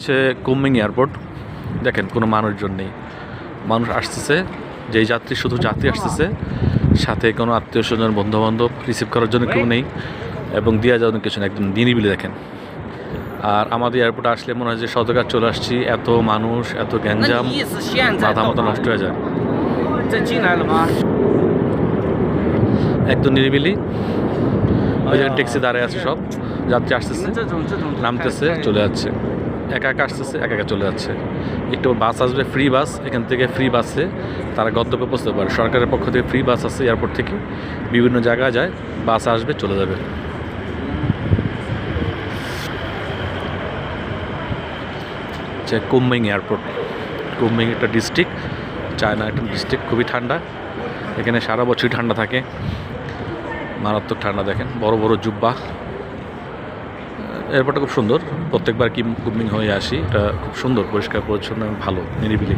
হচ্ছে কুমিং এয়ারপোর্ট। দেখেন কোনো মানুষজন নেই, মানুষ আসতেছে, যেই যাত্রী শুধু যাত্রী আসতেছে, সাথে কোনো আত্মীয় স্বজন বন্ধুবান্ধব রিসিভ করার জন্য কেউ নেই এবং দিয়ে যাওয়ার কিছু নেই, একদম নিরিবিলি দেখেন। আর আমাদের এয়ারপোর্টে আসলে মনে হয় যে সদরঘাট চলে আসছি, এত মানুষ, এত গ্যাঞ্জাম, মাথা মতো নষ্ট হয়ে যায়। একদম নিরিবিলি, ওই জায়গায় ট্যাক্সি দাঁড়ায় আছে, সব যাত্রী আসতেছে, নামতেছে, চলে যাচ্ছে, একা একা আসতেছে, একা একা চলে যাচ্ছে। একটু বাস আসবে, ফ্রি বাস, এখান থেকে ফ্রি বাসে তারা গন্তব্যে পৌঁছতে পারে। সরকারের পক্ষ থেকে ফ্রি বাস আছে, এয়ারপোর্ট থেকে বিভিন্ন জায়গায় যায়, বাস আসবে, চলে যাবে। কুমিং এয়ারপোর্ট, কুমিং একটা ডিস্ট্রিক্ট, চায়না একটা ডিস্ট্রিক্ট, খুবই ঠান্ডা এখানে, সারা বছরই ঠান্ডা থাকে, মারাত্মক ঠান্ডা। দেখেন বড় বড় জুব্বা। এয়ারপোর্টটা খুব সুন্দর, প্রত্যেকবার কুমিং হয়ে আসি, এটা খুব সুন্দর, পরিষ্কার পরিচ্ছন্ন, ভালো, নিরিবিলি।